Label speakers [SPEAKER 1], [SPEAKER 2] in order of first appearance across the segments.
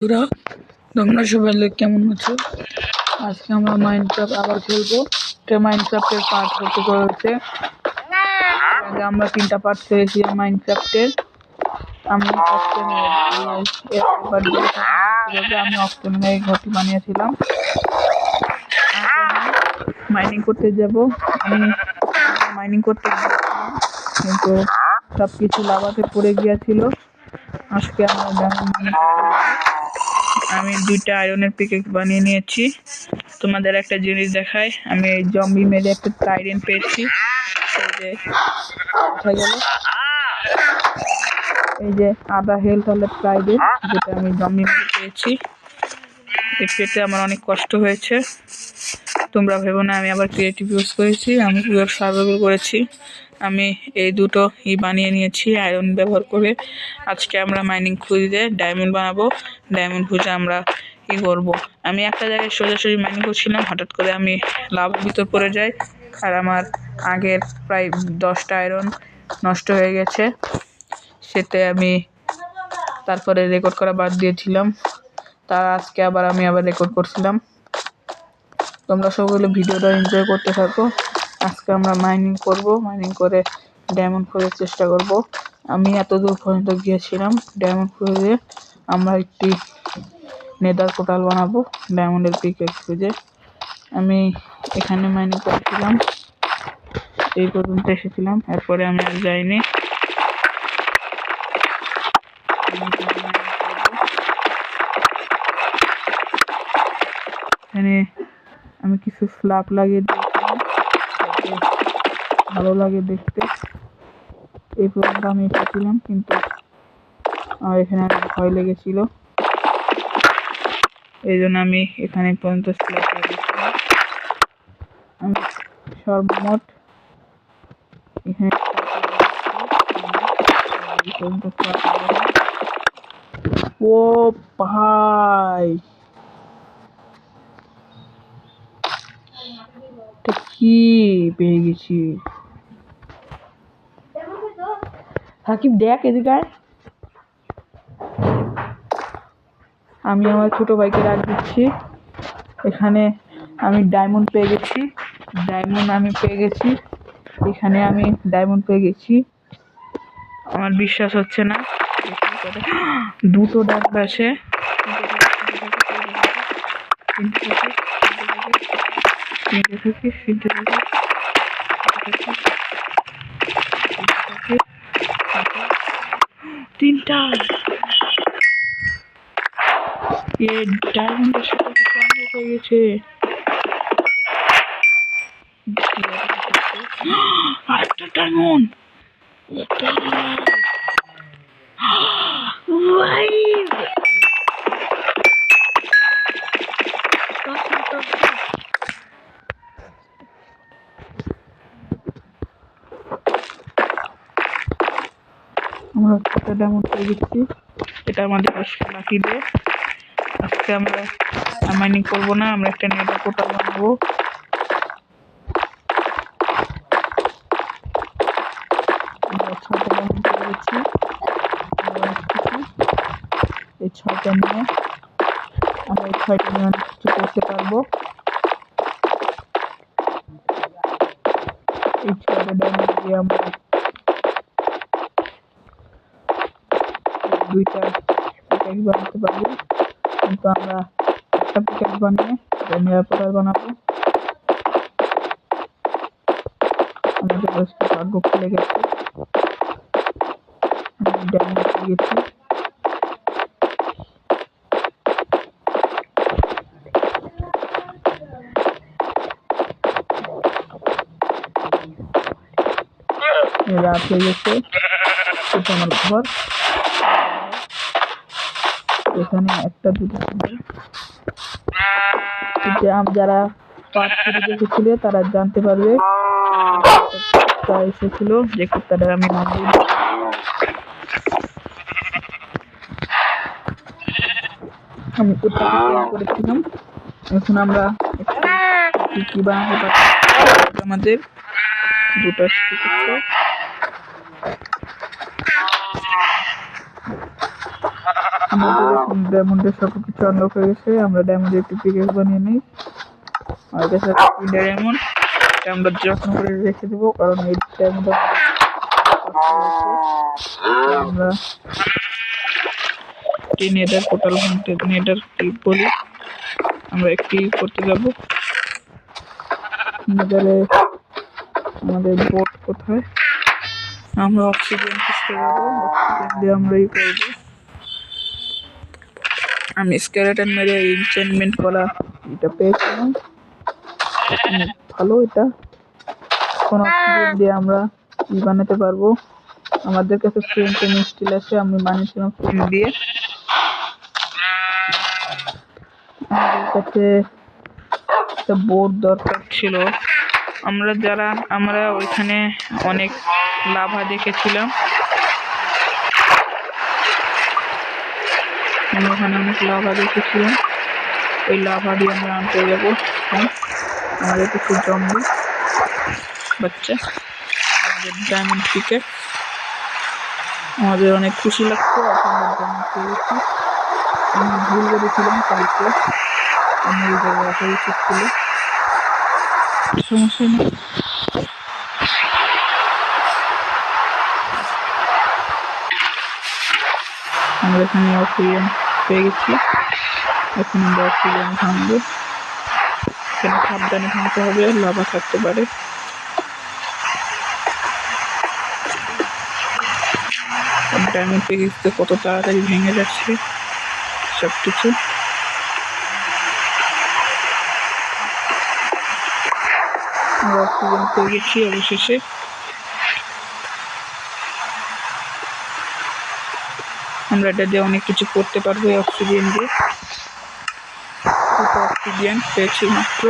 [SPEAKER 1] বন্ধুরা, তোমরা সবাই কেমন আছো? আজকে আমরা মাইনক্রাফট আবার খেলবো। মাইনক্রাফটের পার্ট হতে চলেছে। আগে আমরা 3টা পার্ট খেলেছি মাইনক্রাফটের। আমি অফ ঘরটি বানিয়েছিলাম। মাইনিং করতে যাব। আমি মাইনিং করতে গিয়েছিলাম, কিন্তু সবকিছু লাভাতে পড়ে গিয়েছিল। আজকে আমি 2টা আয়রনের পিকেক্স বানিয়ে নিয়েছি। তোমাদের একটা জিনিস দেখাই, আমি এই জম্বি মেরে একটা ট্রাইডেন্ট পেয়েছি। এই যে আধা হেলথ হলে ট্রাইডেন্ট, যেটা আমি জম্বি মেরে পেয়েছি। পেতে আমার অনেক কষ্ট হয়েছে। তোমরা ভেবো না আমি আবার ক্রিয়েটিভ ইউজ করেছি, আমি পুরো সার্ভাইভাল করেছি। আমি এই দুটো বানিয়ে নিয়েছি আয়রন ব্যবহার করে। আজকে আমরা মাইনিং খুঁজে ডায়মন্ড বানাবো। ডায়মন্ড খুঁজে আমরা কি করব। আমি একটা জায়গায় সোজাসুজি মাইনিং করছিলাম, হঠাৎ করে আমি লাভার ভিতর পড়ে যাই, আর আমার আগের প্রায় 10টা আয়রন নষ্ট হয়ে গেছে। সেতে আমি তারপরে রেকর্ড করা বাদ দিয়েছিলাম। আজকে আমি আবার রেকর্ড করছিলাম। তোমরা সকলে ভিডিওটা এনজয় করতে থাকো। আজকে আমরা মাইনিং করব, মাইনিং করে ডায়মন্ড খোঁজার চেষ্টা করব। আমি এত দূর পর্যন্ত গিয়েছিলাম ডায়মন্ড খুঁজে। আমরা একটি নেদার পোর্টাল বানাবো ডায়মন্ডের পিকেক্স খুঁজে। আমি এখানে মাইনিং করেছিলাম, এই পর্যন্ত এসেছিলাম, এরপরে আমি আর যাইনি। এখানে আমি কিছু স্ল্যাব লাগিয়ে দিয়েছিলাম, ভালো লাগে দেখতে। এই পর্যন্ত আমি এসেছিলাম, কিন্তু আমার এখানে অনেক ভয় লেগেছিল, এই জন্য আমি এখানে পর্যন্ত স্ল্যাব লাগিয়েছিলাম। আমি সর্বমোট এখানে ও ভাই, কি পেয়ে গেছি। সাকিব দেখ এদিকে। আমি আমার ছোট ভাইকে রাখ দিচ্ছি। এখানে আমি ডায়মন্ড পেয়ে গেছি, এখানে আমি ডায়মন্ড পেয়ে গেছি। আমার বিশ্বাস হচ্ছে না, দুটো ডাক আছে। তিনটা ডায়মন্ডের সাথে হয়ে গেছে। আরেকটা ডায়মন্ড। আমরা একটা ডায়মন্ড পেয়ে গেছি, এটা আমাদের লাকি ডে। আজকে আমরা মাইনিং করবো না, আমরা একটা নেদার পোর্টাল বানাবো। আমরা 6টা ডায়মন্ড পেয়ে গেছি। এই 6টা নিয়ে আমরা অনেক কিছু করতে পারবো। এই 6টা ডায়মন্ড দিয়ে আমরা 2টা পিকেক্স বানাতে পারবো, কিন্তু আমরা একটা পিকেক্স বানিয়ে নেদার পোর্টাল বানাবো। আমাদের আজকে ভাগ্য খুলে গেছে, আমি ডায়মন্ড পেয়ে গেছি। রাত হয়ে গেছে, এটা আমার ঘর। এখানে একটা দুটো যারা পার্ট করে দেখেছিল তারা জানতে পারবে এসেছিল যে কুত্তাটা আমি নাম দিই। আমি কুত্তাকে ট্রেন করেছিলাম। এখন আমরা কি বানাতে পারছি, আমাদের 2টা স্টিক আছে। ডায়মন্ডের সবকিছু আনলক হয়ে গেছে। আমরা ডায়মন্ডের একটি পিকেক্স বানিয়ে নিই। আর কাছে ডায়মন্ড আমরা যত্ন করে রেখে দেবো, কারণ এই ডায়মন্ড আমরা নেদার পোর্টাল হান্টেড নেদার কি বলি, আমরা একটি করতে যাব। নেদারে আমাদের বোট কোথায়, আমরা অক্সিজেন খুঁজতে যাবো। অক্সিজেন দিয়ে আমরা করবো। আমি স্কেলেটন মেরে এনচেন্টমেন্ট করা এটা পেয়েছিলাম, ভালো। এটা কোন অক্সিজেন দিয়ে আমরা বানাতে পারবো। আমাদের কাছে ফ্রেন্ড স্টিল আছে, আমি বানিয়েছিলাম ফ্রেন্ড দিয়ে। আমাদের কাছে একটা বোর্ড দরকার ছিল। আমরা ওইখানে অনেক লাভা দেখেছিলাম, ওই লাভা দিয়ে আমরা আনতে যাবো। আমাদের কিছু জম্বি বাচ্চা, আমাদের ডায়মন্ড পিকেট, আমাদের অনেক খুশি লাগছে। আমি ভুল করেছিলাম কালকে, আমি এই জায়গায় আসা উচিত ছিল, সমস্যা নেই। আমরা এখানে অক্সিজেন পেয়ে গেছি, এখন আমরা অক্সিজেন ভাঙবো। এখানে সাবধানে ভাঙতে হবে, লাভা থাকতে পারে। ডায়মন্ড পিকেক্সে কত তাড়াতাড়ি ভেঙে যাচ্ছে সব কিছু। আমরা অক্সিজেন পেয়ে গেছি অবশেষে। আমরা এটা দিয়ে অনেক কিছু করতে পারবো। এই অক্সিজেন দিয়ে অক্সিজেন পেয়েছি মাত্র।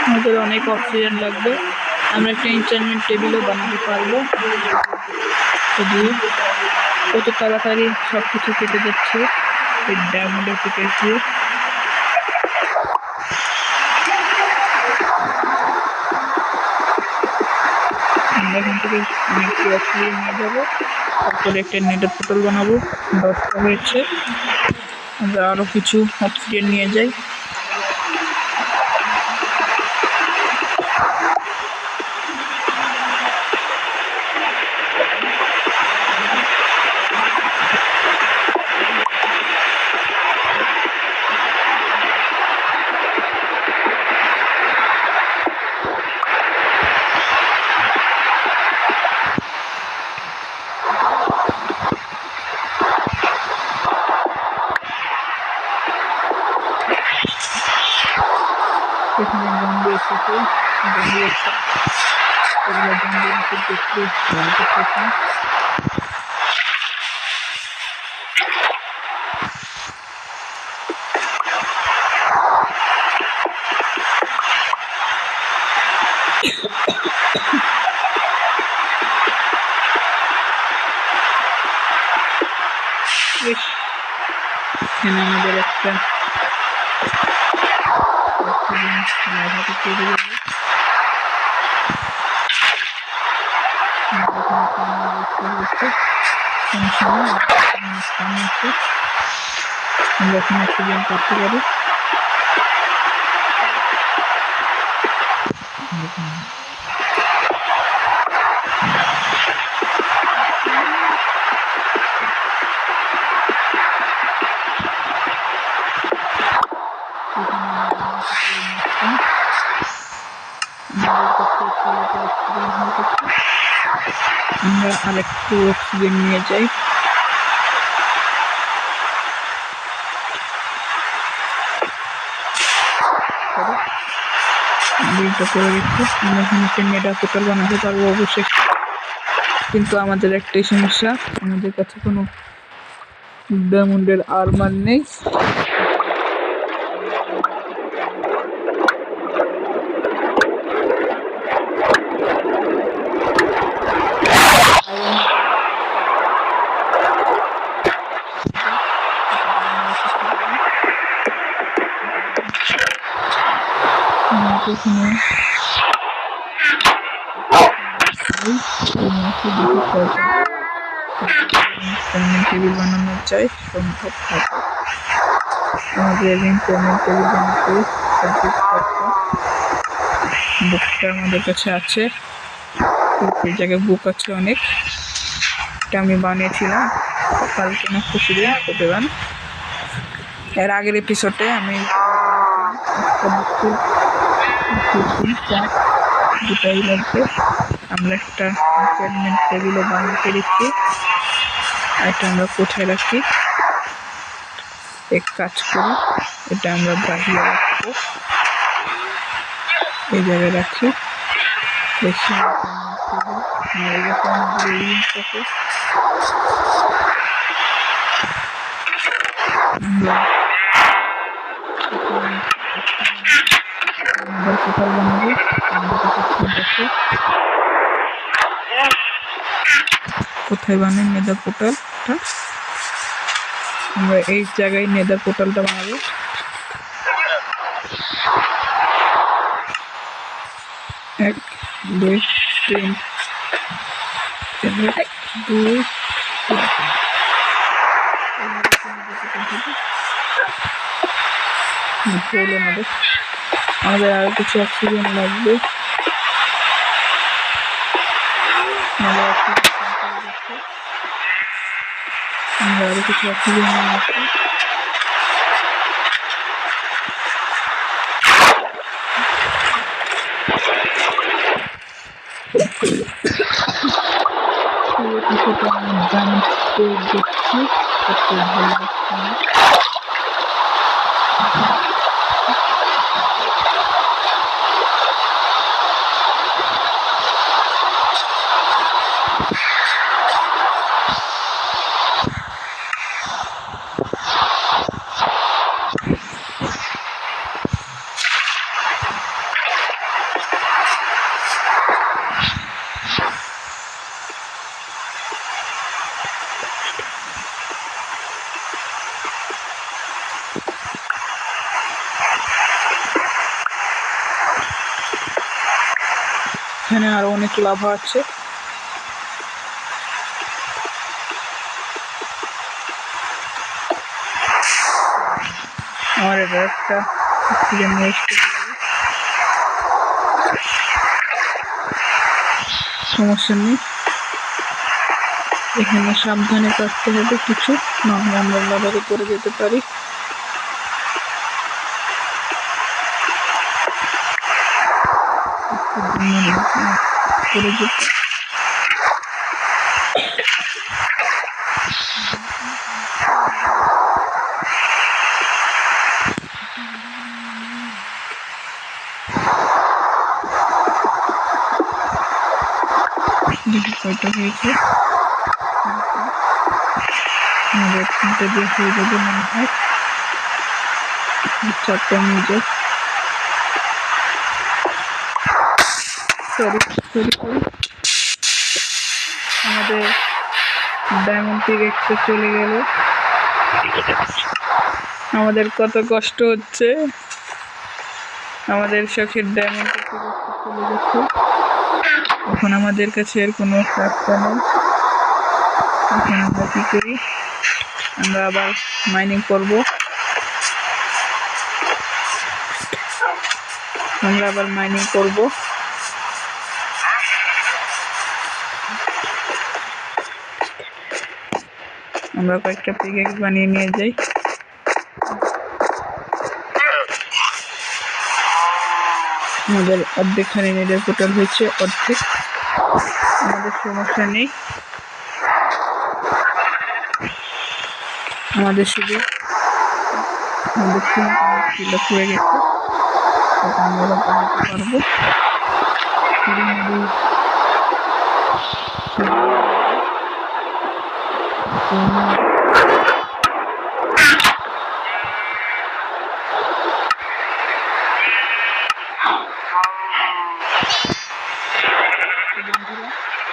[SPEAKER 1] আমাদের অনেক অক্সিজেন লাগবে, আমরা একটা এনচেন্টমেন্ট টেবিলও বানাতে পারবো। দিয়ে কত তাড়াতাড়ি সব কিছু কেটে যাচ্ছে এই ডায়মন্ডের পিকেক্স দিয়ে। আমরা এখান থেকে অনেকটি অক্সিজেন নিয়ে যাবো, তারপরে একটা নেটের পোর্টাল বানাবো। 10টা হয়েছে, আমরা আরো কিছু অক্সিজেন নিয়ে যাই। এখানে জম্বি এসেছে, জম্বি একটা জম্বি দেখতে জানতে পারছেন। এখানে আমাদের একটা আমরা এখানে অক্সিজেন করতে পারি। আমরা আরেকটু অক্সিজেন নিয়ে যাই। বিলটা করে গেছে। আমরা এখানে মেডা পোর্টাল বানাতে পারবো অবশ্যই, কিন্তু আমাদের একটাই সমস্যা, আমাদের কাছে কোনো ডায়মন্ডের আর্মার নেই। এখানে টেবিল বানানো চাই সম্ভব থাকে। আমাদের পেমেন্ট টেবিল বানাতে বুকটা আমাদের কাছে আছে, এই জায়গায় বুক আছে অনেক। এটা আমি বানিয়েছিলাম কালকে না খুশি দিন প্রতিবার। এর আগের এপিসোডে আমি দুটাই লাগবে। আমরা একটা পেমেন্ট টেবিলও বানিয়ে দিচ্ছি। এটা আমরা কোথায় রাখি, এক কাজ করি, এটা আমরা বাহিরে রাখবো, এই জায়গায় রাখি। দেখি কোথায় বানাবো, কোথায় বানাই নেদার পোর্টালটা। আমরা এই জায়গায় নেদার পোর্টালটা বানাবো। এক দুই তিন, দুই আমাদের আরো কিছু অক্সিজেন লাগবে। আরো কিছু অক্সিজেন লাগবে। দেখছি এখানে আরো অনেক লাভা আছে। আমার এটা একটা সমস্যা নেই, এখানে সাবধানে কাটতে হবে কিছু, নাহলে আমরা লাভাতে পড়ে যেতে পারি। পড়ে যেতে কয়টা হয়েছে, আমাদের তিনটা দিয়ে হয়ে যাবে মনে হয়, চারটা মিনিটে। সরি সরি সরি, আমাদের ডায়মন্ড পিক একটা চলে গেল। আমাদের কত কষ্ট হচ্ছে, আমাদের শখের ডায়মন্ড পিক চলে গেছে। এখন আমাদের কাছে এর কোনো রাস্তা নেই। এখন আমরা কি করি, আমরা আবার মাইনিং করব। আমরা আবার মাইনিং করব। আমরা কয়েকটা পিকেক্স বানিয়ে নিয়ে যাই। আমাদের অর্ধেকখানি নেডের পোর্টাল হয়েছে, অর্ধেক, আমাদের সমস্যা নেই। আমাদের শুধু আমাদের হয়ে গেছে, সেটা আমি এবার বানাতে পারবো।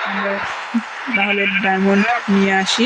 [SPEAKER 1] আমরা তাহলে ডায়মন্ড নিয়ে আসি।